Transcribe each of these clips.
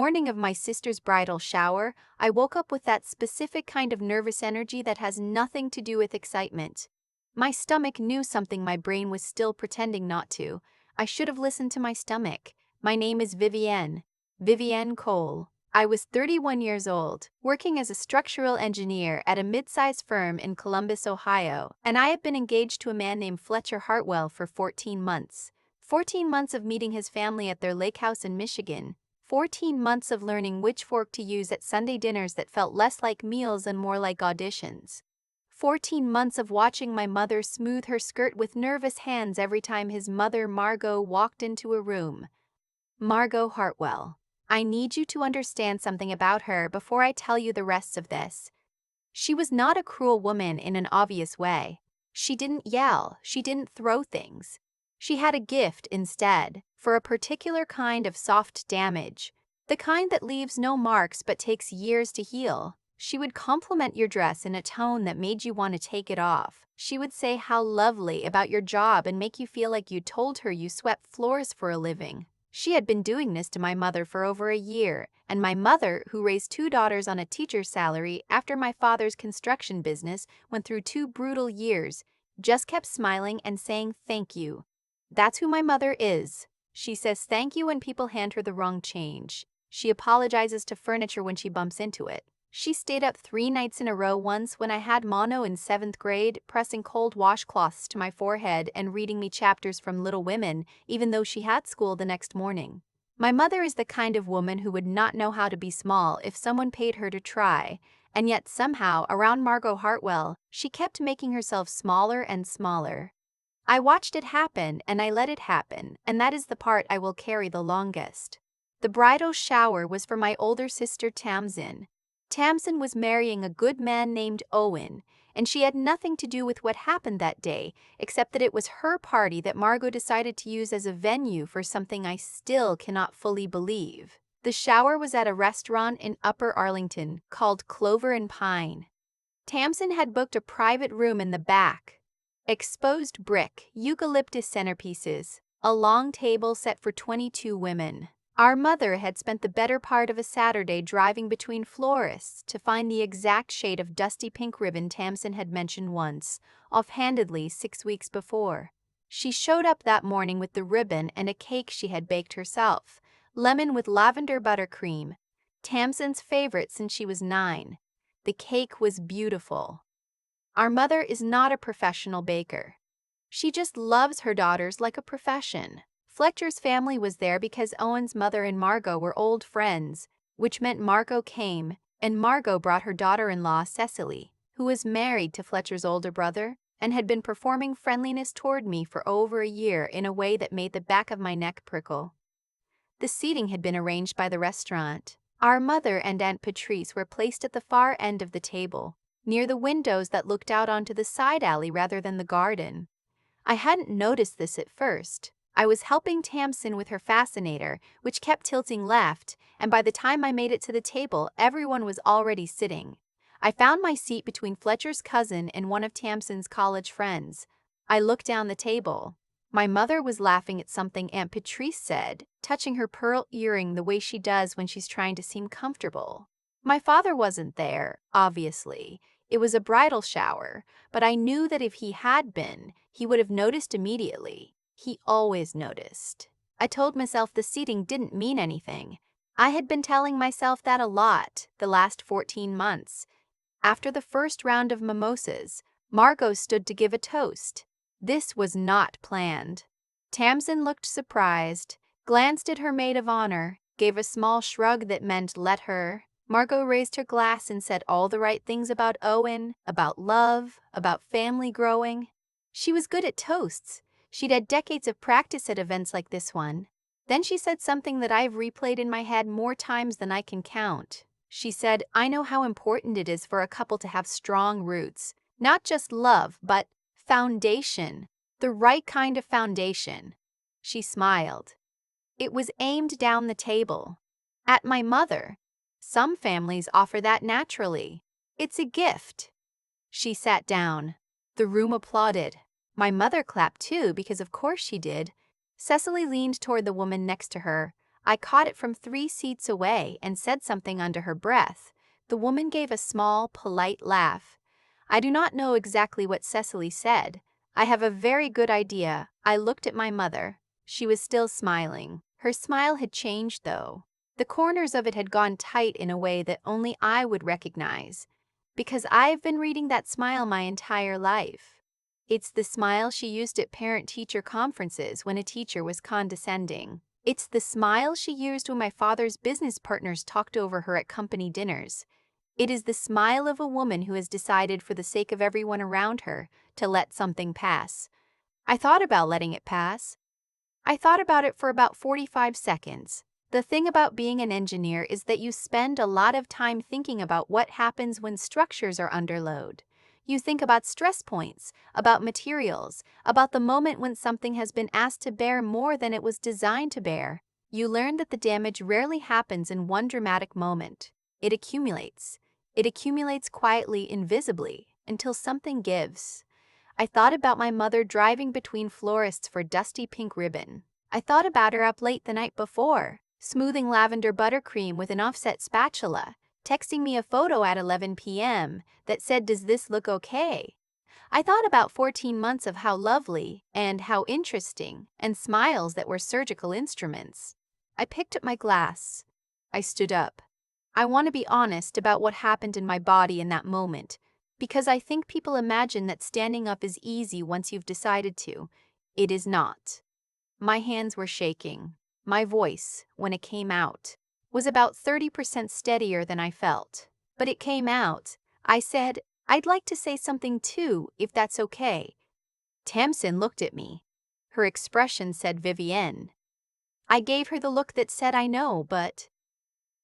Morning of my sister's bridal shower, I woke up with that specific kind of nervous energy that has nothing to do with excitement. My stomach knew something my brain was still pretending not to. I should have listened to my stomach. My name is Vivienne. Vivienne Cole. I was 31 years old, working as a structural engineer at a mid-sized firm in Columbus, Ohio, and I had been engaged to a man named Fletcher Hartwell for 14 months. 14 months of meeting his family at their lake house in Michigan. 14 months of learning which fork to use at Sunday dinners that felt less like meals and more like auditions. 14 months of watching my mother smooth her skirt with nervous hands every time his mother, Margot, walked into a room. Margot Hartwell. I need you to understand something about her before I tell you the rest of this. She was not a cruel woman in an obvious way. She didn't yell, she didn't throw things. She had a gift instead, for a particular kind of soft damage, the kind that leaves no marks but takes years to heal. She would compliment your dress in a tone that made you want to take it off. She would say how lovely about your job and make you feel like you told her you swept floors for a living. She had been doing this to my mother for over a year, and my mother, who raised two daughters on a teacher's salary after my father's construction business went through two brutal years, just kept smiling and saying thank you. That's who my mother is. She says thank you when people hand her the wrong change. She apologizes to furniture when she bumps into it. She stayed up 3 nights in a row once when I had mono in 7th grade, pressing cold washcloths to my forehead and reading me chapters from Little Women, even though she had school the next morning. My mother is the kind of woman who would not know how to be small if someone paid her to try, and yet somehow, around Margot Hartwell, she kept making herself smaller and smaller. I watched it happen and I let it happen, and that is the part I will carry the longest. The bridal shower was for my older sister Tamsin. Tamsin was marrying a good man named Owen, and she had nothing to do with what happened that day, except that it was her party that Margot decided to use as a venue for something I still cannot fully believe. The shower was at a restaurant in Upper Arlington called Clover and Pine. Tamsin had booked a private room in the back. Exposed brick, eucalyptus centerpieces, a long table set for 22 women. Our mother had spent the better part of a Saturday driving between florists to find the exact shade of dusty pink ribbon Tamsin had mentioned once, offhandedly 6 weeks before. She showed up that morning with the ribbon and a cake she had baked herself, lemon with lavender buttercream, Tamsin's favorite since she was 9. The cake was beautiful. Our mother is not a professional baker. She just loves her daughters like a profession. Fletcher's family was there because Owen's mother and Margot were old friends, which meant Margot came, and Margot brought her daughter-in-law Cecily, who was married to Fletcher's older brother and had been performing friendliness toward me for over a year in a way that made the back of my neck prickle. The seating had been arranged by the restaurant. Our mother and Aunt Patrice were placed at the far end of the table, near the windows that looked out onto the side alley rather than the garden. I hadn't noticed this at first. I was helping Tamsin with her fascinator, which kept tilting left, and by the time I made it to the table, everyone was already sitting. I found my seat between Fletcher's cousin and one of Tamsin's college friends. I looked down the table. My mother was laughing at something Aunt Patrice said, touching her pearl earring the way she does when she's trying to seem comfortable. My father wasn't there, obviously. It was a bridal shower, but I knew that if he had been, he would have noticed immediately. He always noticed. I told myself the seating didn't mean anything. I had been telling myself that a lot the last 14 months. After the first round of mimosas, Margot stood to give a toast. This was not planned. Tamsin looked surprised, glanced at her maid of honor, gave a small shrug that meant let her. Margot raised her glass and said all the right things about Owen, about love, about family growing. She was good at toasts. She'd had decades of practice at events like this one. Then she said something that I've replayed in my head more times than I can count. She said, I know how important it is for a couple to have strong roots. Not just love, but foundation. The right kind of foundation. She smiled. It was aimed down the table. At my mother. Some families offer that naturally. It's a gift. She sat down. The room applauded. My mother clapped too, because of course she did. Cecily leaned toward the woman next to her. I caught it from 3 seats away and said something under her breath. The woman gave a small, polite laugh. I do not know exactly what Cecily said. I have a very good idea. I looked at my mother. She was still smiling. Her smile had changed, though. The corners of it had gone tight in a way that only I would recognize, because I've been reading that smile my entire life. It's the smile she used at parent-teacher conferences when a teacher was condescending. It's the smile she used when my father's business partners talked over her at company dinners. It is the smile of a woman who has decided, for the sake of everyone around her, to let something pass. I thought about letting it pass. I thought about it for about 45 seconds. The thing about being an engineer is that you spend a lot of time thinking about what happens when structures are under load. You think about stress points, about materials, about the moment when something has been asked to bear more than it was designed to bear. You learn that the damage rarely happens in one dramatic moment. It accumulates. It accumulates quietly, invisibly, until something gives. I thought about my mother driving between florists for dusty pink ribbon. I thought about her up late the night before, smoothing lavender buttercream with an offset spatula, texting me a photo at 11 p.m. that said, "Does this look okay?" I thought about 14 months of how lovely and how interesting, and smiles that were surgical instruments. I picked up my glass. I stood up. I want to be honest about what happened in my body in that moment, because I think people imagine that standing up is easy once you've decided to. It is not. My hands were shaking. My voice, when it came out, was about 30% steadier than I felt. But it came out. I said, "I'd like to say something too, if that's okay." Tamsin looked at me. Her expression said Vivienne. I gave her the look that said I know, but...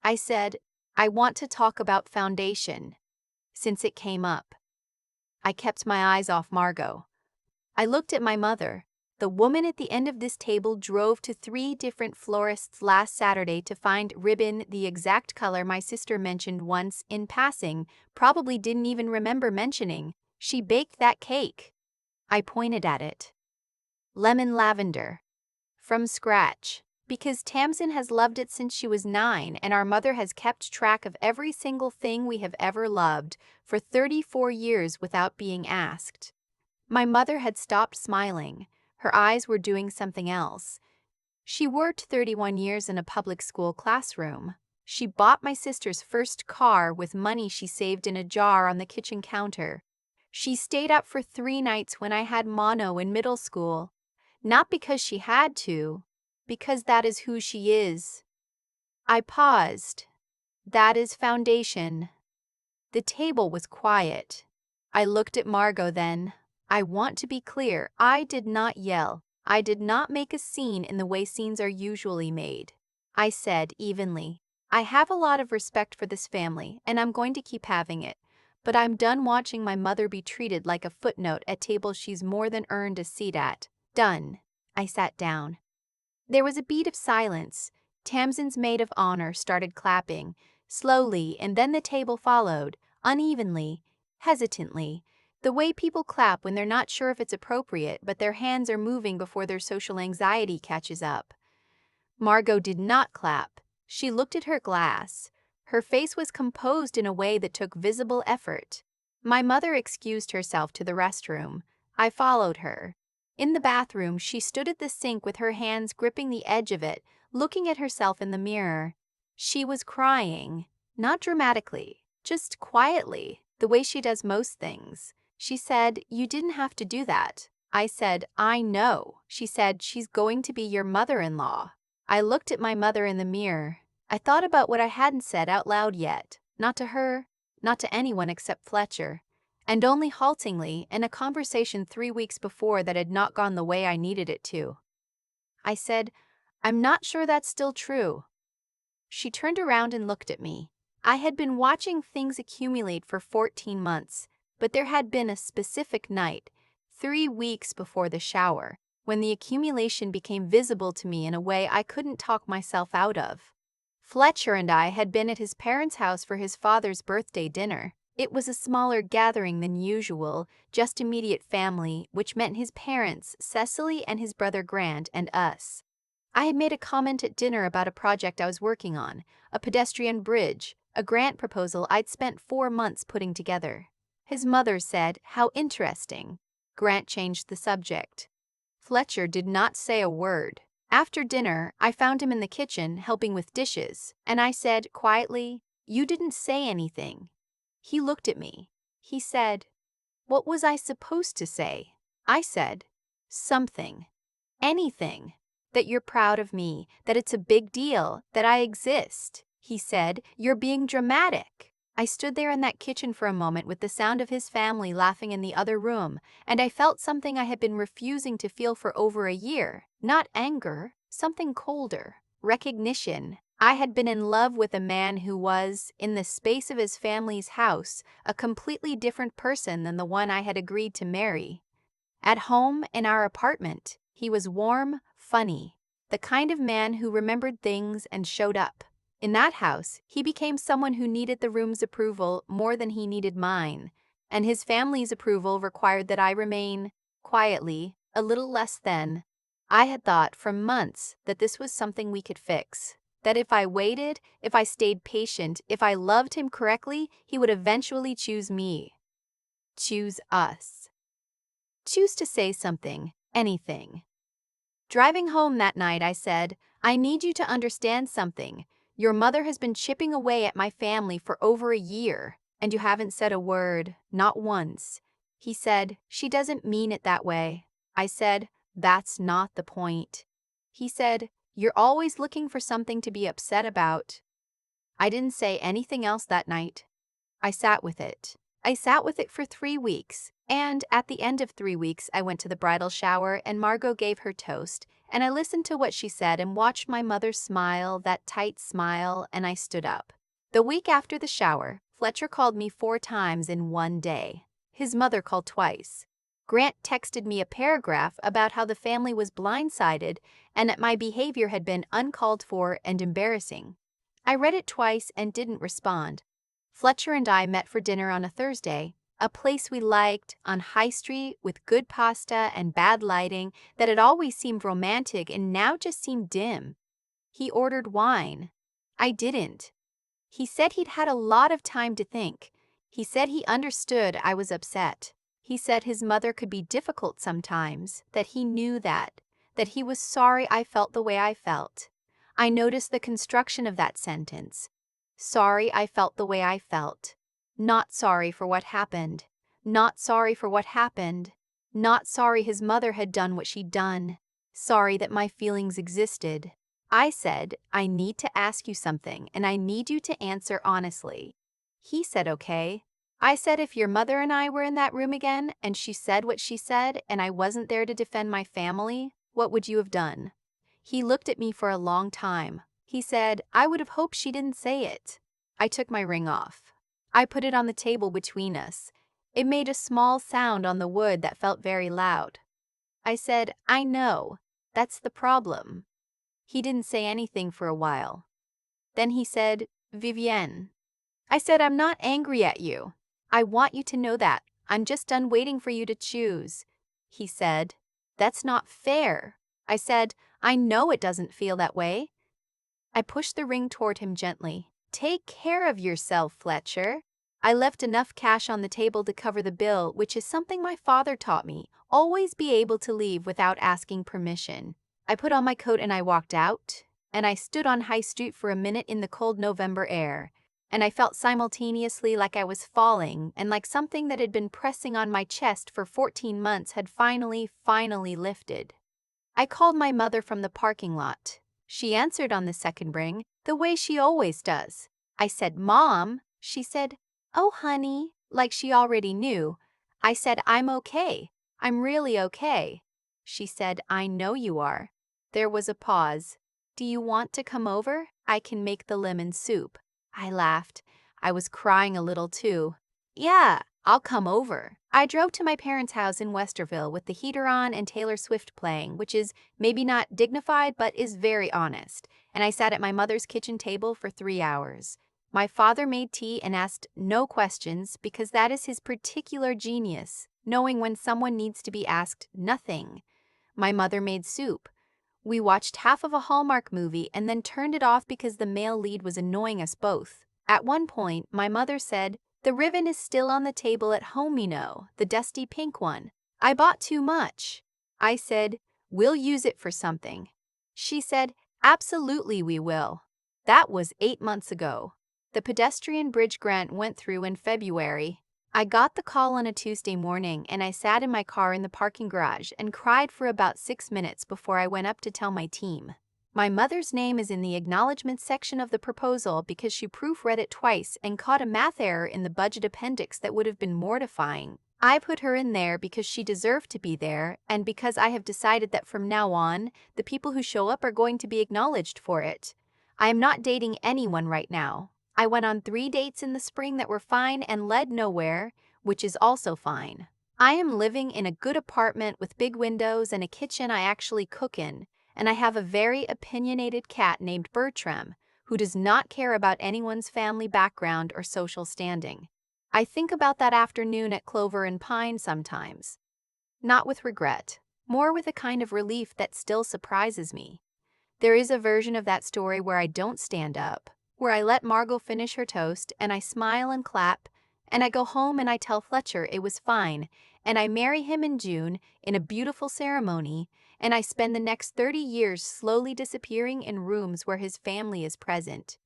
I said, "I want to talk about foundation," since it came up. I kept my eyes off Margot. I looked at my mother. The woman at the end of this table drove to 3 different florists last Saturday to find ribbon the exact color my sister mentioned once in passing, probably didn't even remember mentioning. She baked that cake. I pointed at it. Lemon lavender. From scratch. Because Tamsin has loved it since she was 9, and our mother has kept track of every single thing we have ever loved for 34 years without being asked. My mother had stopped smiling. Her eyes were doing something else. She worked 31 years in a public school classroom. She bought my sister's first car with money she saved in a jar on the kitchen counter. She stayed up for 3 nights when I had mono in middle school. Not because she had to, because that is who she is. I paused. That is foundation. The table was quiet. I looked at Margot then. I want to be clear, I did not yell. I did not make a scene in the way scenes are usually made. I said evenly, "I have a lot of respect for this family, and I'm going to keep having it. But I'm done watching my mother be treated like a footnote at tables she's more than earned a seat at. Done." I sat down. There was a beat of silence. Tamsin's maid of honor started clapping, slowly, and then the table followed, unevenly, hesitantly, the way people clap when they're not sure if it's appropriate, but their hands are moving before their social anxiety catches up. Margot did not clap. She looked at her glass. Her face was composed in a way that took visible effort. My mother excused herself to the restroom. I followed her. In the bathroom, she stood at the sink with her hands gripping the edge of it, looking at herself in the mirror. She was crying, not dramatically, just quietly, the way she does most things. She said, "You didn't have to do that." I said, "I know." She said, "She's going to be your mother-in-law." I looked at my mother in the mirror. I thought about what I hadn't said out loud yet, not to her, not to anyone except Fletcher. And only haltingly in a conversation 3 weeks before that had not gone the way I needed it to. I said, "I'm not sure that's still true." She turned around and looked at me. I had been watching things accumulate for 14 months, but there had been a specific night, 3 weeks before the shower, when the accumulation became visible to me in a way I couldn't talk myself out of. Fletcher and I had been at his parents' house for his father's birthday dinner. It was a smaller gathering than usual, just immediate family, which meant his parents, Cecily and his brother Grant, and us. I had made a comment at dinner about a project I was working on, a pedestrian bridge, a grant proposal I'd spent 4 months putting together. His mother said, "How interesting." Grant changed the subject. Fletcher did not say a word. After dinner, I found him in the kitchen helping with dishes, and I said quietly, "You didn't say anything." He looked at me. He said, "What was I supposed to say?" I said, "Something. Anything. That you're proud of me, that it's a big deal, that I exist." He said, "You're being dramatic." I stood there in that kitchen for a moment with the sound of his family laughing in the other room, and I felt something I had been refusing to feel for over a year. Not anger, something colder. Recognition. I had been in love with a man who was, in the space of his family's house, a completely different person than the one I had agreed to marry. At home, in our apartment, he was warm, funny, the kind of man who remembered things and showed up. In that house, he became someone who needed the room's approval more than he needed mine, and his family's approval required that I remain, quietly, a little less than. I had thought for months that this was something we could fix, that if I waited, if I stayed patient, if I loved him correctly, he would eventually choose me. Choose us. Choose to say something, anything. Driving home that night, I said, "I need you to understand something. Your mother has been chipping away at my family for over a year, and you haven't said a word, not once." He said, "She doesn't mean it that way." I said, "That's not the point." He said, "You're always looking for something to be upset about." I didn't say anything else that night. I sat with it. I sat with it for 3 weeks, and at the end of 3 weeks, I went to the bridal shower and Margot gave her toast, and I listened to what she said and watched my mother smile, that tight smile, and I stood up. The week after the shower, Fletcher called me 4 times in one day. His mother called twice. Grant texted me a paragraph about how the family was blindsided and that my behavior had been uncalled for and embarrassing. I read it twice and didn't respond. Fletcher and I met for dinner on a Thursday, a place we liked, on High Street with good pasta and bad lighting that had always seemed romantic and now just seemed dim. He ordered wine. I didn't. He said he'd had a lot of time to think. He said he understood I was upset. He said his mother could be difficult sometimes, that he knew that he was sorry I felt the way I felt. I noticed the construction of that sentence. Sorry I felt the way I felt. Not sorry for what happened. Not sorry for what happened. Not sorry his mother had done what she'd done. Sorry that my feelings existed. I said, "I need to ask you something, and I need you to answer honestly." He said, "Okay." I said, "If your mother and I were in that room again, and she said what she said, and I wasn't there to defend my family, what would you have done?" He looked at me for a long time. He said, "I would have hoped she didn't say it." I took my ring off. I put it on the table between us. It made a small sound on the wood that felt very loud. I said, "I know. That's the problem." He didn't say anything for a while. Then he said, "Vivienne." I said, "I'm not angry at you. I want you to know that. I'm just done waiting for you to choose." He said, "That's not fair." I said, "I know it doesn't feel that way." I pushed the ring toward him gently. "Take care of yourself, Fletcher." I left enough cash on the table to cover the bill, which is something my father taught me. Always be able to leave without asking permission. I put on my coat and I walked out, and I stood on High Street for a minute in the cold November air, and I felt simultaneously like I was falling and like something that had been pressing on my chest for 14 months had finally lifted. I called my mother from the parking lot. She answered on the second ring, the way she always does. I said, "Mom." She said, "Oh, honey," like she already knew. I said, "I'm okay. I'm really okay." She said, "I know you are." There was a pause. "Do you want to come over? I can make the lemon soup." I laughed. I was crying a little too. "Yeah, I'll come over." I drove to my parents' house in Westerville with the heater on and Taylor Swift playing, which is maybe not dignified but is very honest, and I sat at my mother's kitchen table for 3 hours. My father made tea and asked no questions because that is his particular genius, knowing when someone needs to be asked nothing. My mother made soup. We watched half of a Hallmark movie and then turned it off because the male lead was annoying us both. At one point, my mother said, "The ribbon is still on the table at home, you know, the dusty pink one. I bought too much." I said, "We'll use it for something." She said, "Absolutely we will." That was 8 months ago. The pedestrian bridge grant went through in February. I got the call on a Tuesday morning and I sat in my car in the parking garage and cried for about 6 minutes before I went up to tell my team. My mother's name is in the acknowledgement section of the proposal because she proofread it twice and caught a math error in the budget appendix that would have been mortifying. I put her in there because she deserved to be there and because I have decided that from now on, the people who show up are going to be acknowledged for it. I am not dating anyone right now. I went on 3 dates in the spring that were fine and led nowhere, which is also fine. I am living in a good apartment with big windows and a kitchen I actually cook in, and I have a very opinionated cat named Bertram, who does not care about anyone's family background or social standing. I think about that afternoon at Clover and Pine sometimes. Not with regret, more with a kind of relief that still surprises me. There is a version of that story where I don't stand up, where I let Margot finish her toast and I smile and clap, and I go home and I tell Fletcher it was fine, and I marry him in June in a beautiful ceremony, and I spend the next 30 years slowly disappearing in rooms where his family is present.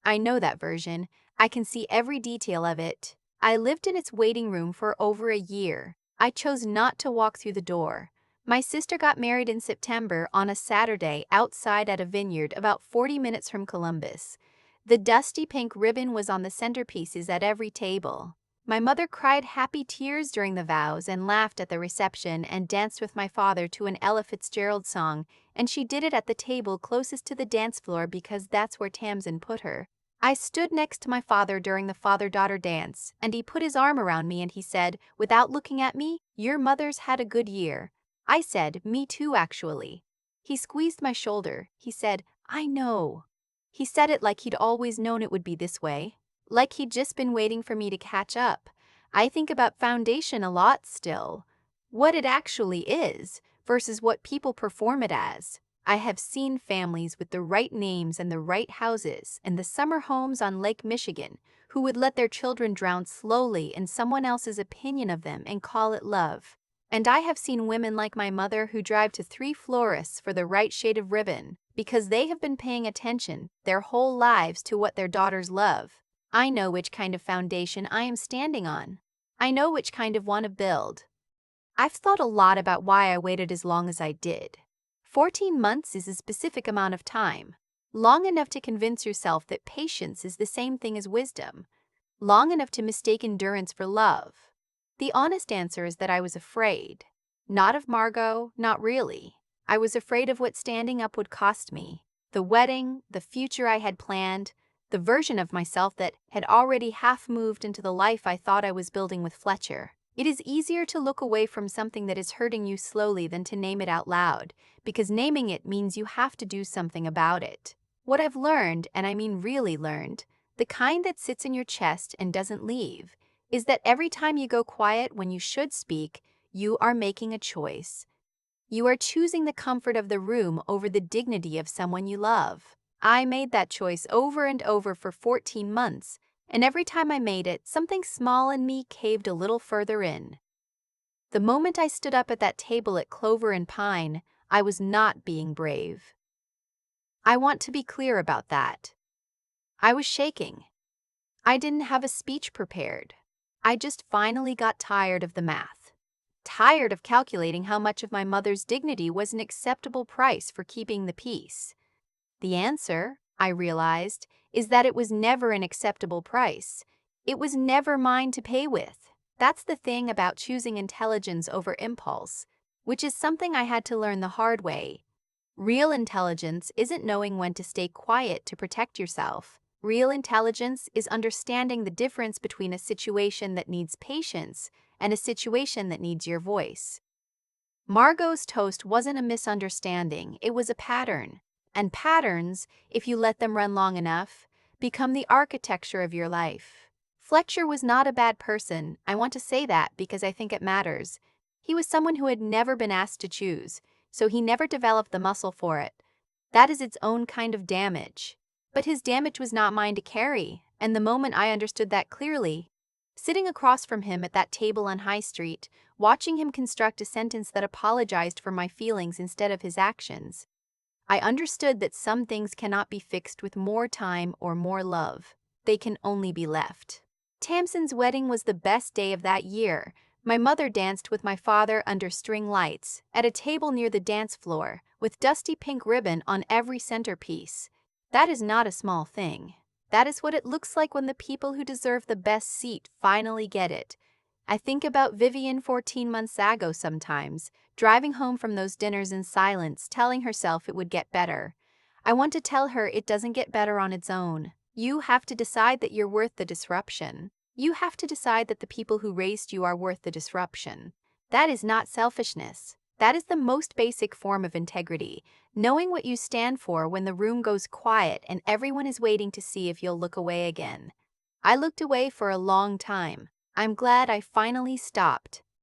I know that version. I can see every detail of it. I lived in its waiting room for over a year. I chose not to walk through the door. My sister got married in September on a Saturday outside at a vineyard about 40 minutes from Columbus. The dusty pink ribbon was on the centerpieces at every table. My mother cried happy tears during the vows and laughed at the reception and danced with my father to an Ella Fitzgerald song, and she did it at the table closest to the dance floor because that's where Tamsin put her. I stood next to my father during the father-daughter dance, and he put his arm around me and he said, without looking at me, "Your mother's had a good year." I said, "Me too, actually." He squeezed my shoulder. He said, "I know." He said it like he'd always known it would be this way, like he'd just been waiting for me to catch up. I think about foundation a lot still, what it actually is versus what people perform it as. I have seen families with the right names and the right houses and the summer homes on Lake Michigan who would let their children drown slowly in someone else's opinion of them and call it love. And I have seen women like my mother who drive to 3 florists for the right shade of ribbon because they have been paying attention their whole lives to what their daughters love. I know which kind of foundation I am standing on. I know which kind of want to build. I've thought a lot about why I waited as long as I did. 14 months is a specific amount of time. Long enough to convince yourself that patience is the same thing as wisdom. Long enough to mistake endurance for love. The honest answer is that I was afraid. Not of Margot, not really. I was afraid of what standing up would cost me. The wedding, the future I had planned, the version of myself that had already half moved into the life I thought I was building with Fletcher. It is easier to look away from something that is hurting you slowly than to name it out loud, because naming it means you have to do something about it. What I've learned, and I mean really learned, the kind that sits in your chest and doesn't leave, is that every time you go quiet when you should speak, you are making a choice. You are choosing the comfort of the room over the dignity of someone you love. I made that choice over and over for 14 months, and every time I made it, something small in me caved a little further in. The moment I stood up at that table at Clover and Pine, I was not being brave. I want to be clear about that. I was shaking. I didn't have a speech prepared. I just finally got tired of the math. Tired of calculating how much of my mother's dignity was an acceptable price for keeping the peace. The answer, I realized, is that it was never an acceptable price. It was never mine to pay with. That's the thing about choosing intelligence over impulse, which is something I had to learn the hard way. Real intelligence isn't knowing when to stay quiet to protect yourself. Real intelligence is understanding the difference between a situation that needs patience and a situation that needs your voice. Margot's toast wasn't a misunderstanding, it was a pattern. And patterns, if you let them run long enough, become the architecture of your life. Fletcher was not a bad person. I want to say that because I think it matters. He was someone who had never been asked to choose, so he never developed the muscle for it. That is its own kind of damage. But his damage was not mine to carry, and the moment I understood that clearly, sitting across from him at that table on High Street, watching him construct a sentence that apologized for my feelings instead of his actions, I understood that some things cannot be fixed with more time or more love. They can only be left. Tamsin's wedding was the best day of that year. My mother danced with my father under string lights, at a table near the dance floor, with dusty pink ribbon on every centerpiece. That is not a small thing. That is what it looks like when the people who deserve the best seat finally get it. I think about Vivian 14 months ago sometimes, driving home from those dinners in silence, telling herself it would get better. I want to tell her it doesn't get better on its own. You have to decide that you're worth the disruption. You have to decide that the people who raised you are worth the disruption. That is not selfishness. That is the most basic form of integrity, knowing what you stand for when the room goes quiet and everyone is waiting to see if you'll look away again. I looked away for a long time. I'm glad I finally stopped.